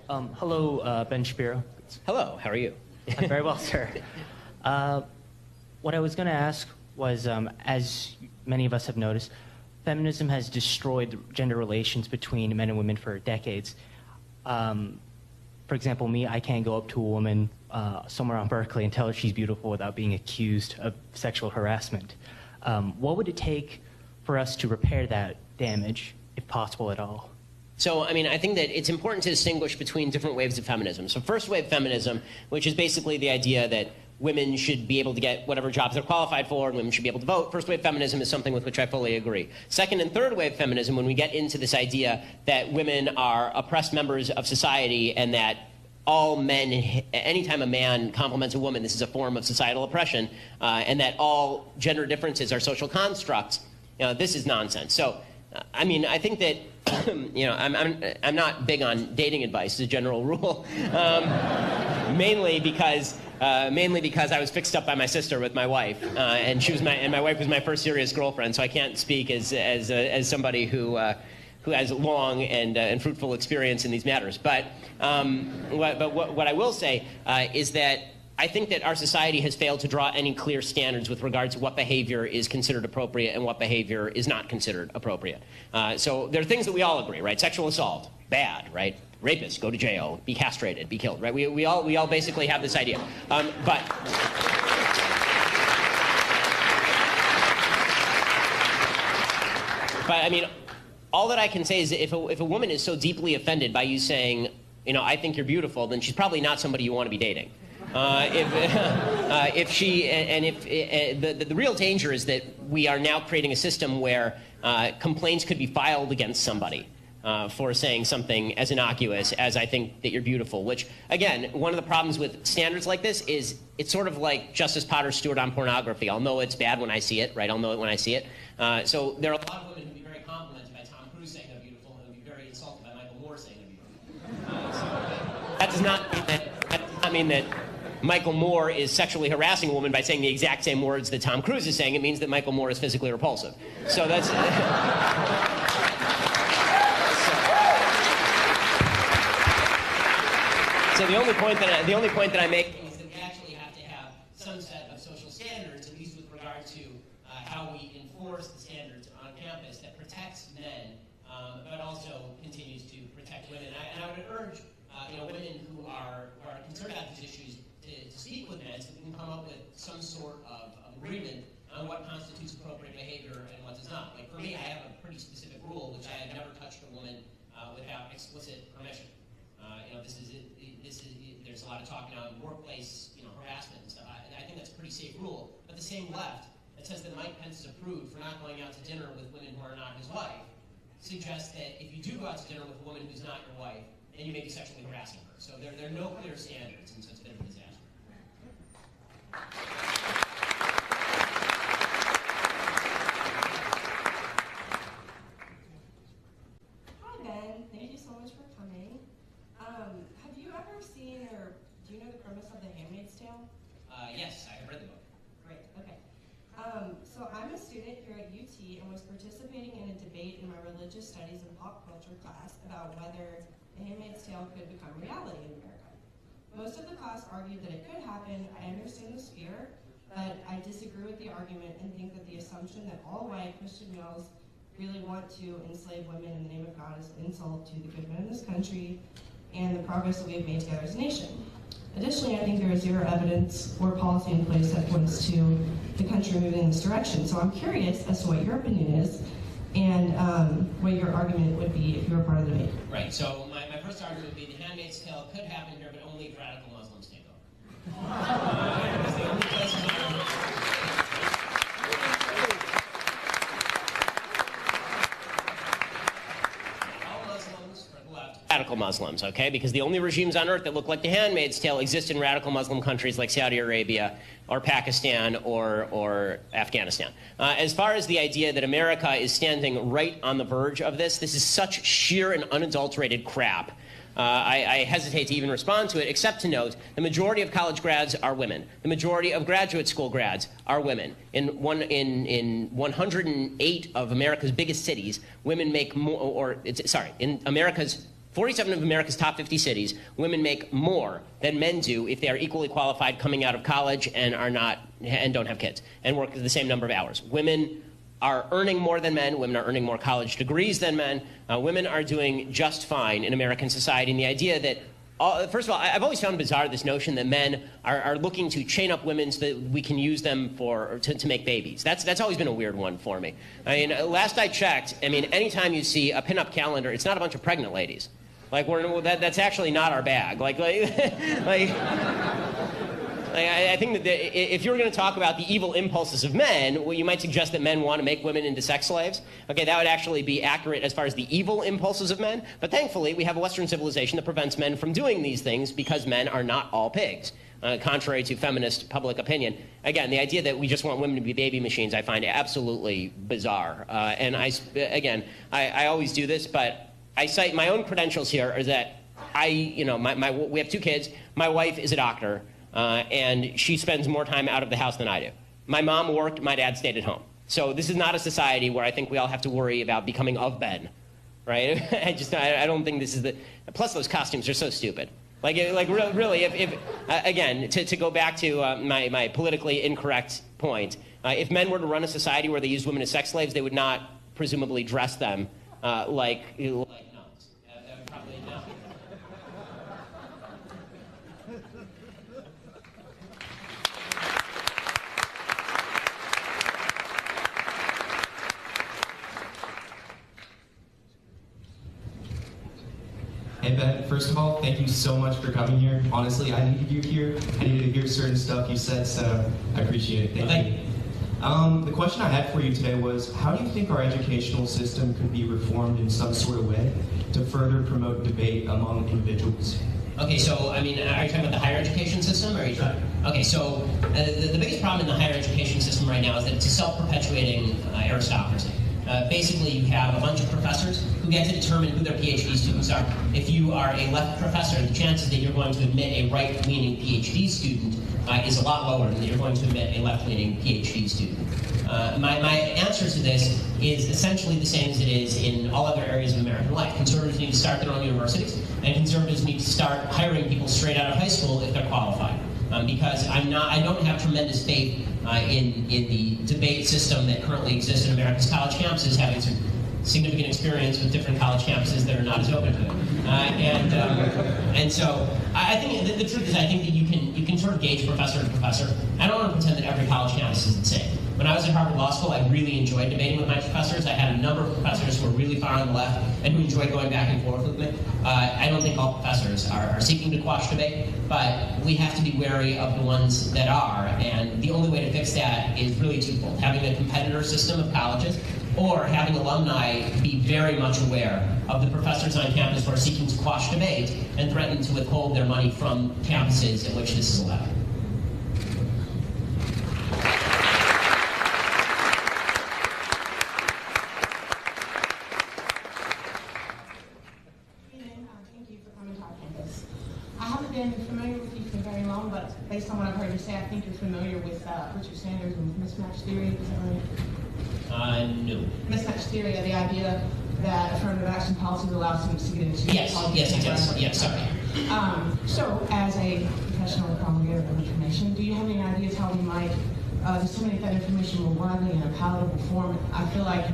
Hello, Ben Shapiro. Hello, how are you? I'm very well, sir. What I was going to ask was, as many of us have noticed, feminism has destroyed gender relations between men and women for decades. For example, me, I can't go up to a woman somewhere on Berkeley and tell her she's beautiful without being accused of sexual harassment. What would it take for us to repair that damage, if possible at all? So, I mean, I think that it's important to distinguish between different waves of feminism. So first wave feminism, which is basically the idea that women should be able to get whatever jobs they're qualified for, and women should be able to vote. First wave feminism is something with which I fully agree. Second and third wave feminism, when we get into this idea that women are oppressed members of society and that all men, anytime a man compliments a woman, this is a form of societal oppression, and that all gender differences are social constructs, this is nonsense. So, I mean, I think that, I'm not big on dating advice as a general rule, mainly because I was fixed up by my sister with my wife, and my wife was my first serious girlfriend. So I can't speak as somebody who has long and fruitful experience in these matters. But what I will say is that I think that our society has failed to draw any clear standards with regards to what behavior is considered appropriate and what behavior is not considered appropriate. So there are things that we all agree, right? Sexual assault, bad, right? Rapists, go to jail, be castrated, be killed, right? We all basically have this idea. But I mean, all that I can say is that if a woman is so deeply offended by you saying, I think you're beautiful, then she's probably not somebody you want to be dating. The real danger is that we are now creating a system where complaints could be filed against somebody for saying something as innocuous as I think that you're beautiful, which, again, one of the problems with standards like this is it's sort of like Justice Potter Stewart on pornography. I'll know it's bad when I see it, right? I'll know it when I see it. So there are a lot of women who would be very complimented by Tom Cruise saying they're beautiful and would be very insulted by Michael Moore saying they're beautiful. So that does not mean that Michael Moore is sexually harassing a woman by saying the exact same words that Tom Cruise is saying. It means that Michael Moore is physically repulsive. So that's... So the only point that I make is that we actually have to have some set of social standards, at least with regard to how we enforce the standards on campus that protects men, but also continues to protect women. And I would urge women who are concerned about these issues to speak with men so we can come up with some sort of agreement on what constitutes appropriate behavior and what does not. Like for me, I have a pretty specific rule, which I have never touched a woman without explicit permission. There's a lot of talk now in workplace, harassment and stuff. I think that's a pretty safe rule. But the same left that says that Mike Pence is approved for not going out to dinner with women who are not his wife suggests that if you do go out to dinner with a woman who's not your wife, then you may be sexually harassing her. So there are no clear standards, and so it's a bit of a disaster. Hi, Ben. Thank you so much for coming. Have you ever seen or do you know the premise of The Handmaid's Tale? Yes, I have read the book. Great, okay. So I'm a student here at UT and was participating in a debate in my religious studies and pop culture class about whether The Handmaid's Tale could become reality in America. Most of the class argued that it could happen. I understand this fear, but I disagree with the argument and think that the assumption that all white Christian males really want to enslave women in the name of God is an insult to the good men in this country and the progress that we have made together as a nation. Additionally, I think there is zero evidence or policy in place that points to the country moving in this direction. So I'm curious as to what your opinion is and what your argument would be if you were part of the debate. Right, so my first argument would be The Handmaid's Tale could happen here, but only if radical Muslims take over. It's the only place in radical Muslims, okay? Because the only regimes on earth that look like The Handmaid's Tale exist in radical Muslim countries like Saudi Arabia or Pakistan or Afghanistan. As far as the idea that America is standing right on the verge of this is such sheer and unadulterated crap. I hesitate to even respond to it, except to note the majority of college grads are women. The majority of graduate school grads are women. In 108 of America's biggest cities, women make more, in America's 47 of America's top 50 cities, women make more than men do if they are equally qualified coming out of college and don't have kids and work the same number of hours. Women are earning more than men. Women are earning more college degrees than men. Women are doing just fine in American society. And the idea that, first of all, I've always found bizarre this notion that men are looking to chain up women so that we can use them to make babies. That's always been a weird one for me. I mean, last I checked, I mean, anytime you see a pinup calendar, it's not a bunch of pregnant ladies. Like, that's actually not our bag. I think that if you were going to talk about the evil impulses of men, well, you might suggest that men want to make women into sex slaves. Okay, that would actually be accurate as far as the evil impulses of men. But thankfully, we have a Western civilization that prevents men from doing these things because men are not all pigs, contrary to feminist public opinion. Again, the idea that we just want women to be baby machines, I find absolutely bizarre. And I always do this, but I cite my own credentials here are that we have 2 kids. My wife is a doctor, and she spends more time out of the house than I do. My mom worked, my dad stayed at home. So this is not a society where I think we all have to worry about becoming of Ben, right? I don't think this is the, plus those costumes are so stupid. Really, again, to go back to my politically incorrect point, if men were to run a society where they used women as sex slaves, they would not presumably dress them like nuns. Probably not. Hey Ben, first of all, thank you so much for coming here. Honestly, I needed you here. I needed to hear certain stuff you said, so I appreciate it. Thank you. The question I had for you today was, how do you think our educational system could be reformed in some sort of way to further promote debate among individuals? Okay, so, I mean, are you talking about the higher education system? Or are you talking? Okay, so the biggest problem in the higher education system right now is that it's a self-perpetuating aristocracy. Basically, you have a bunch of professors who get to determine who their PhD students are. If you are a left professor, the chances that you're going to admit a right-leaning PhD student is a lot lower than that you're going to admit a left-leaning PhD student. My answer to this is essentially the same as it is in all other areas of American life. Conservatives need to start their own universities, and conservatives need to start hiring people straight out of high school if they're qualified. Because I don't have tremendous faith in the debate system that currently exists in America's college campuses, having some significant experience with different college campuses that are not as open to it. And so I think the truth is I think that you can sort of gauge professor to professor. I don't want to pretend that every college campus is the same. When I was at Harvard Law School, I really enjoyed debating with my professors. I had a number of professors who were really far on the left and who enjoyed going back and forth with me. I don't think all professors are seeking to quash debate, but we have to be wary of the ones that are, and the only way to fix that is really twofold: having a competitor system of colleges, or having alumni be very much aware of the professors on campus who are seeking to quash debate and threaten to withhold their money from campuses in which this is allowed. Based on what I've heard you say, I think you're familiar with Richard Sanders and mismatch theory. Is that right? No. Mismatch theory, the idea that affirmative action policies allow students to get into yes, sorry. So, as a professional promulgator of information, do you have any ideas how we might disseminate that information more widely in a palatable form? I feel like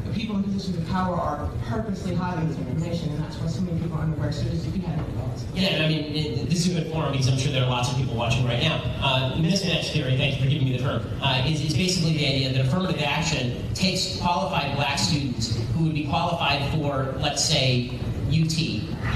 the people in positions of power are purposely hiding this information, and that's why so many people are unaware. So, if you have any thoughts? Yeah, I mean, this is a good forum because I'm sure there are lots of people watching right now. Mismatch theory, thank you for giving me the term, is basically the idea that affirmative action takes qualified black students who would be qualified for, let's say, UT,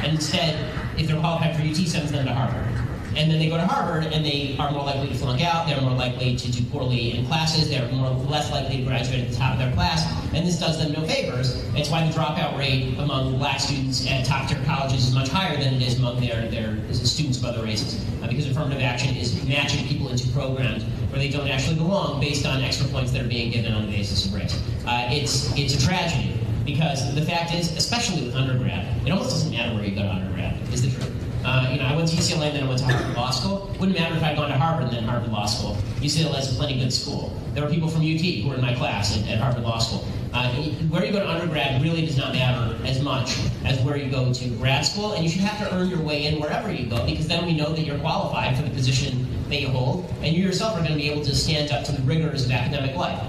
and instead, if they're qualified for UT, sends them to Harvard. And then they go to Harvard, and they are more likely to flunk out, they're more likely to do poorly in classes, they're less likely to graduate at the top of their class, and this does them no favors. It's why the dropout rate among black students at top-tier colleges is much higher than it is among their students of other races, because affirmative action is matching people into programs where they don't actually belong based on extra points that are being given on the basis of race. It's a tragedy, because the fact is, especially with undergrad, it almost doesn't matter where you go to undergrad, is the truth. I went to UCLA and then I went to Harvard Law School. Wouldn't matter if I'd gone to Harvard and then Harvard Law School. UCLA is a plenty good school. There were people from UT who were in my class at Harvard Law School. Where you go to undergrad really does not matter as much as where you go to grad school, and you should have to earn your way in wherever you go, because then we know that you're qualified for the position that you hold, and you yourself are going to be able to stand up to the rigors of academic life.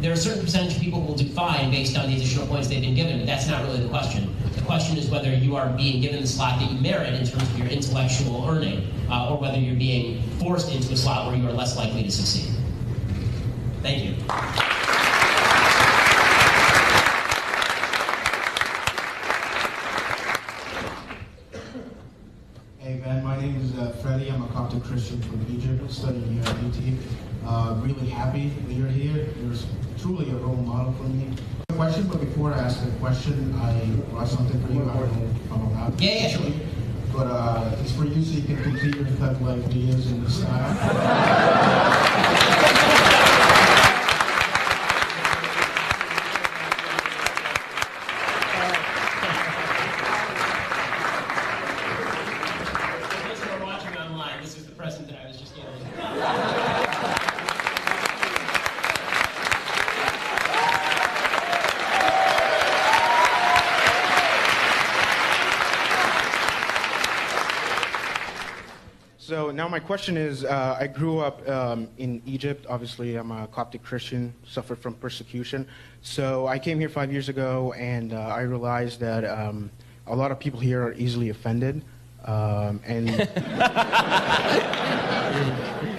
There are a certain percentage of people who will do fine based on the additional points they've been given, but that's not really the question. The question is whether you are being given the slot that you merit in terms of your intellectual earning, or whether you're being forced into a slot where you are less likely to succeed. Thank you. Hey Ben, my name is Freddie. I'm a Coptic Christian from Egypt, studying here at UT. Really happy that you're here. You're truly a role model for me. A question, but before I ask the question, I brought something for you. I don't know if I'm allowed to. Yeah, sure. But it's for you so you can complete your pep-like videos in the style. So now my question is, I grew up in Egypt. Obviously, I'm a Coptic Christian, suffered from persecution. So I came here 5 years ago, and I realized that a lot of people here are easily offended, and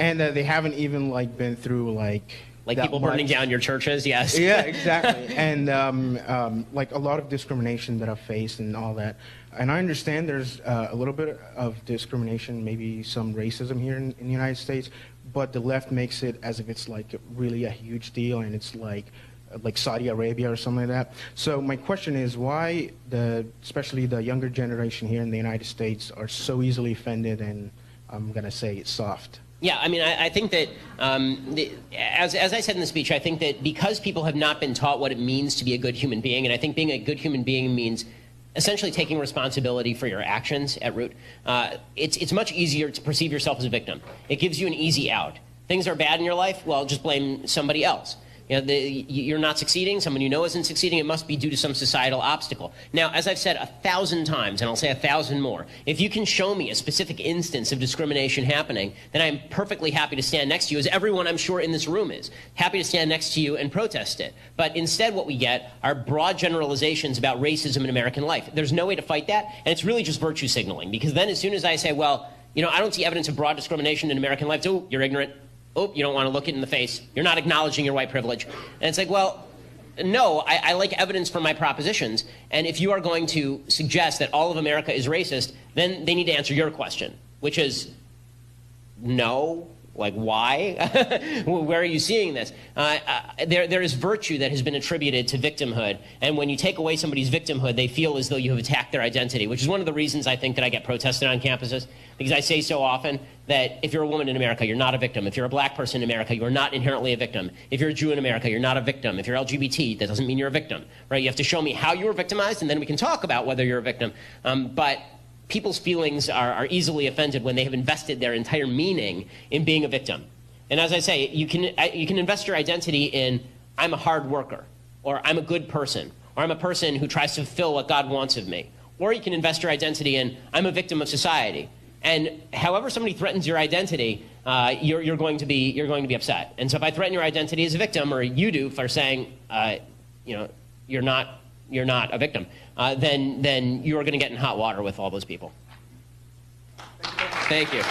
they haven't even been through like people burning down your churches. Yes. Yeah, exactly. And like a lot of discrimination that I've faced and all that. And I understand there's a little bit of discrimination, maybe some racism here in the United States, but the left makes it as if it's like really a huge deal, and it's like Saudi Arabia or something like that. So my question is, why especially the younger generation here in the United States are so easily offended, and I'm going to say it's soft? Yeah, I mean, I think that, as I said in the speech, I think that because people have not been taught what it means to be a good human being, and I think being a good human being means essentially taking responsibility for your actions at root, it's much easier to perceive yourself as a victim. It gives you an easy out. Things are bad in your life, well, just blame somebody else. You know, you're not succeeding, someone you know isn't succeeding, it must be due to some societal obstacle. Now, as I've said 1,000 times, and I'll say 1,000 more, if you can show me a specific instance of discrimination happening, then I'm perfectly happy to stand next to you, as everyone I'm sure in this room is, happy to stand next to you and protest it. But instead what we get are broad generalizations about racism in American life. There's no way to fight that, and it's really just virtue signaling, because then as soon as I say, well, you know, I don't see evidence of broad discrimination in American life, oh, you're ignorant. Oh, you don't want to look it in the face. You're not acknowledging your white privilege. And it's like, well, no, I like evidence for my propositions. And if you are going to suggest that all of America is racist, then they need to answer your question, which is no. Like, why? Where are you seeing this? There is virtue that has been attributed to victimhood, and when you take away somebody's victimhood, they feel as though you have attacked their identity, which is one of the reasons I think that I get protested on campuses, because I say so often that if you're a woman in America, you're not a victim. If you're a black person in America, you are not inherently a victim. If you're a Jew in America, you're not a victim. If you're LGBT, that doesn't mean you're a victim, right? You have to show me how you were victimized, and then we can talk about whether you're a victim. But people's feelings are easily offended when they have invested their entire meaning in being a victim. And as I say, you can invest your identity in, I'm a hard worker, or I'm a good person, or I'm a person who tries to fulfill what God wants of me. Or you can invest your identity in, I'm a victim of society. And however somebody threatens your identity, you're going to be upset. And so if I threaten your identity as a victim, or you do for saying, you know, you're not a victim, then you are going to get in hot water with all those people. Thank you.